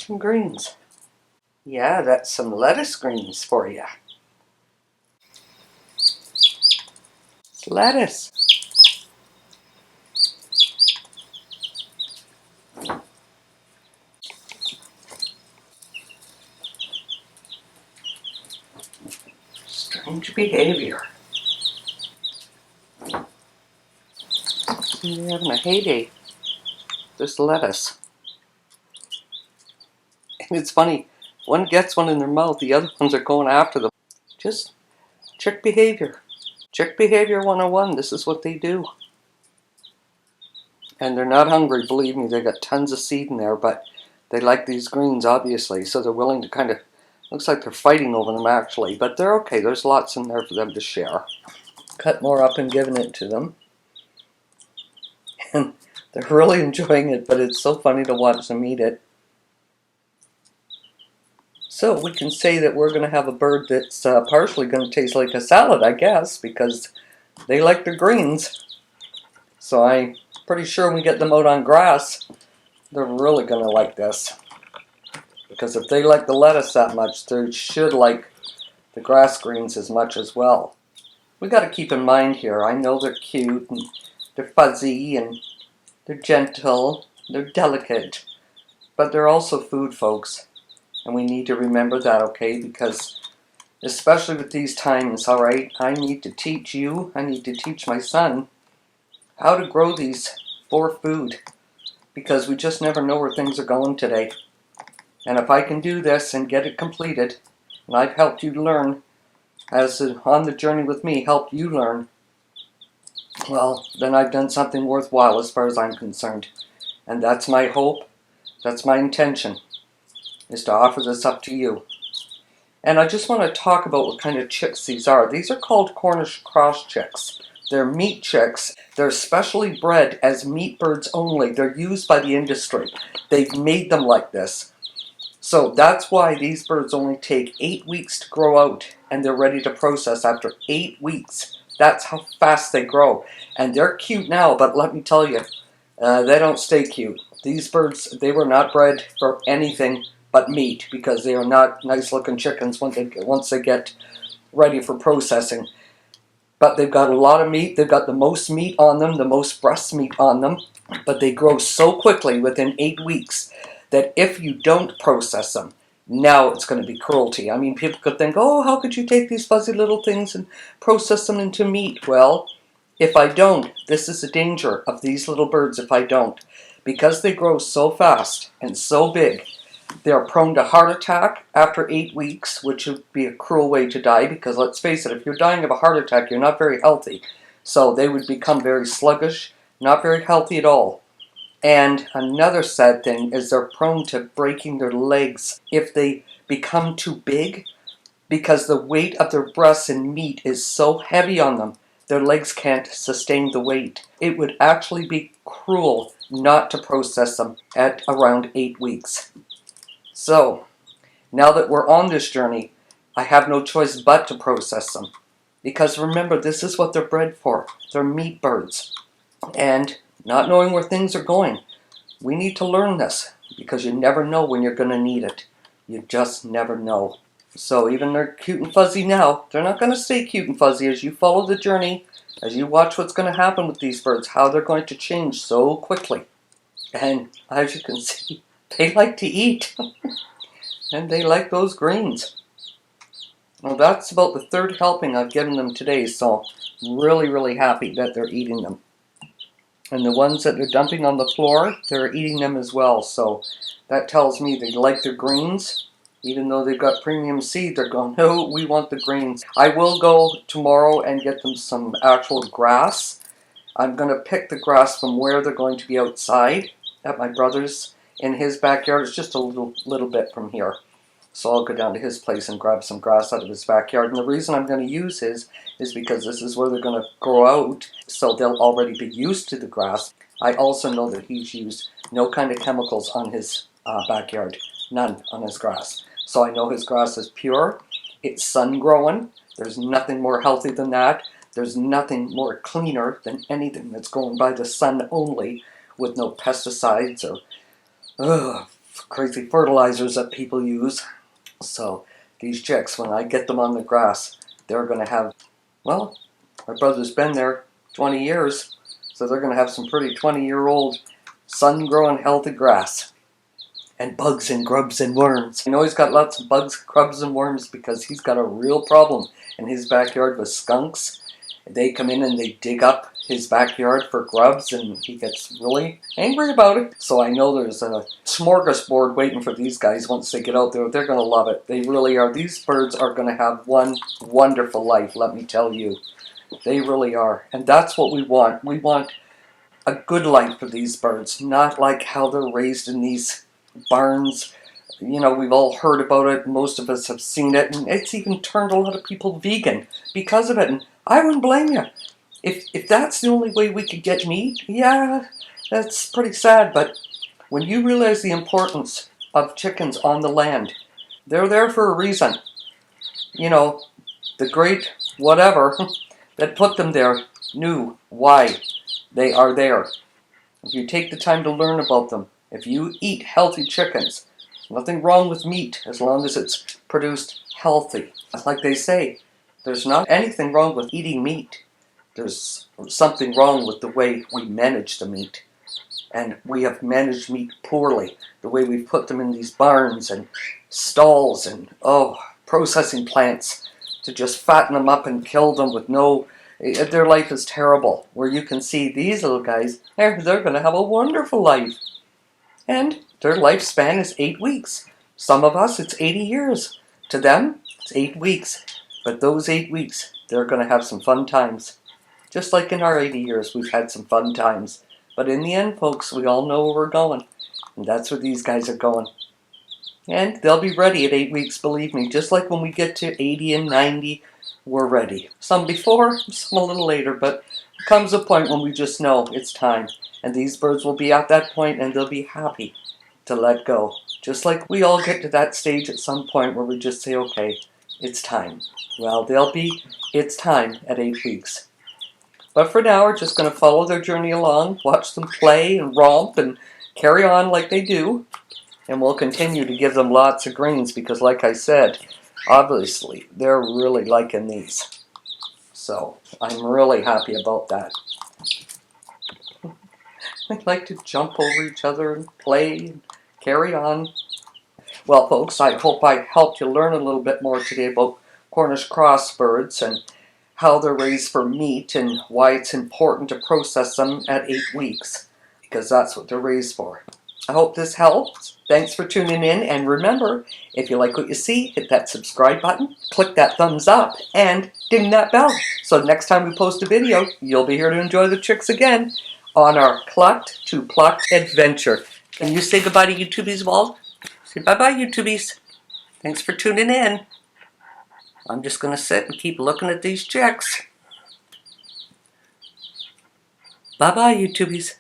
some greens. Yeah, that's some lettuce greens for you. Lettuce. Strange behavior. You're having a heyday. This lettuce. And it's funny, one gets one in their mouth, the other ones are going after them. Just chick behavior. Chick behavior 101, this is what they do. And they're not hungry, believe me, they got tons of seed in there, but they like these greens, obviously, so they're willing to kind of, looks like they're fighting over them actually, but they're okay, there's lots in there for them to share. Cut more up and giving it to them. And they're really enjoying it, but it's so funny to watch them eat it. So we can say that we're going to have a bird that's partially going to taste like a salad, I guess, because they like the greens. So I'm pretty sure when we get them out on grass, they're really going to like this. Because if they like the lettuce that much, they should like the grass greens as much as well. We got to keep in mind here, I know they're cute, and they're fuzzy, and they're gentle, they're delicate, but they're also food, folks. And we need to remember that, okay? Because especially with these times, all right, I need to teach you, I need to teach my son how to grow these for food. Because we just never know where things are going today. And if I can do this and get it completed, and I've helped you learn, as on the journey with me, helped you learn, well, then I've done something worthwhile as far as I'm concerned. And that's my hope, that's my intention, is to offer this up to you. And I just want to talk about what kind of chicks these are. These are called Cornish cross chicks. They're meat chicks. They're specially bred as meat birds only. They're used by the industry. They've made them like this. So that's why these birds only take 8 weeks to grow out, and they're ready to process after 8 weeks. That's how fast they grow. And they're cute now, but let me tell you, they don't stay cute. These birds, they were not bred for anything but meat, because they are not nice looking chickens once they get ready for processing. But they've got a lot of meat, they've got the most meat on them, the most breast meat on them, but they grow so quickly within 8 weeks that if you don't process them, now it's going to be cruelty. I mean, people could think, oh, how could you take these fuzzy little things and process them into meat? Well, if I don't, this is the danger of these little birds if I don't. Because they grow so fast and so big, they are prone to heart attack after 8 weeks, which would be a cruel way to die, because let's face it, if you're dying of a heart attack, you're not very healthy. So they would become very sluggish, not very healthy at all. And another sad thing is they're prone to breaking their legs if they become too big, because the weight of their breasts and meat is so heavy on them, their legs can't sustain the weight. It would actually be cruel not to process them at around 8 weeks. So, now that we're on this journey, I have no choice but to process them. Because remember, this is what they're bred for. They're meat birds. And not knowing where things are going, we need to learn this, because you never know when you're going to need it. You just never know. So even they're cute and fuzzy now, they're not going to stay cute and fuzzy as you follow the journey, as you watch what's going to happen with these birds, how they're going to change so quickly. And as you can see, they like to eat. And they like those greens. Well, that's about the 3rd helping I've given them today, so I'm really, really happy that they're eating them. And the ones that they're dumping on the floor, they're eating them as well. So that tells me they like their greens. Even though they've got premium seed, they're going, no, we want the greens. I will go tomorrow and get them some actual grass. I'm going to pick the grass from where they're going to be outside at my brother's. In his backyard. It's just a little bit from here. So I'll go down to his place and grab some grass out of his backyard. And the reason I'm going to use his is because this is where they're going to grow out, so they'll already be used to the grass. I also know that he's used no kind of chemicals on his backyard. None on his grass. So I know his grass is pure. It's sun-grown. There's nothing more healthy than that. There's nothing more cleaner than anything that's grown by the sun only, with no pesticides or crazy fertilizers that people use. So these chicks, when I get them on the grass, they're going to have, well, my brother's been there 20 years, so they're going to have some pretty 20-year-old sun-grown healthy grass. And bugs and grubs and worms. I know he's got lots of bugs, grubs, and worms because he's got a real problem in his backyard with skunks. They come in and they dig up his backyard for grubs, and he gets really angry about it. So I know there's a smorgasbord waiting for these guys once they get out there. They're going to love it. They really are. These birds are going to have one wonderful life, let me tell you. They really are. And that's what we want. We want a good life for these birds, not like how they're raised in these barns. You know, we've all heard about it. Most of us have seen it, and it's even turned a lot of people vegan because of it. And I wouldn't blame you. If that's the only way we could get meat, yeah, that's pretty sad. But when you realize the importance of chickens on the land, they're there for a reason. You know, the great whatever that put them there knew why they are there. If you take the time to learn about them, if you eat healthy chickens, there's nothing wrong with meat as long as it's produced healthy. Like they say, there's not anything wrong with eating meat. There's something wrong with the way we manage the meat. And we have managed meat poorly. The way we've put them in these barns and stalls and, processing plants to just fatten them up and kill them with no... Their life is terrible. Where you can see these little guys, they're going to have a wonderful life. And their lifespan is 8 weeks. Some of us, it's 80 years. To them, it's 8 weeks. But those 8 weeks, they're going to have some fun times. Just like in our 80 years, we've had some fun times. But in the end, folks, we all know where we're going. And that's where these guys are going. And they'll be ready at 8 weeks, believe me. Just like when we get to 80 and 90, we're ready. Some before, some a little later. But there comes a point when we just know it's time. And these birds will be at that point, and they'll be happy to let go. Just like we all get to that stage at some point where we just say, okay, it's time. Well, they'll be, it's time at 8 weeks. But for now, we're just going to follow their journey along, watch them play and romp and carry on like they do. And we'll continue to give them lots of greens because, like I said, obviously, they're really liking these. So, I'm really happy about that. They like to jump over each other and play and carry on. Well, folks, I hope I helped you learn a little bit more today about Cornish cross birds and how they're raised for meat and why it's important to process them at 8 weeks, because that's what they're raised for. I hope this helped. Thanks for tuning in, and remember, if you like what you see, hit that subscribe button, click that thumbs up, and ding that bell. So next time we post a video, you'll be here to enjoy the chicks again on our Clucked to Plucked adventure. Can you say goodbye to YouTubies, Walt? Say bye-bye, YouTubies. Thanks for tuning in. I'm just going to sit and keep looking at these chicks. Bye-bye, YouTubies.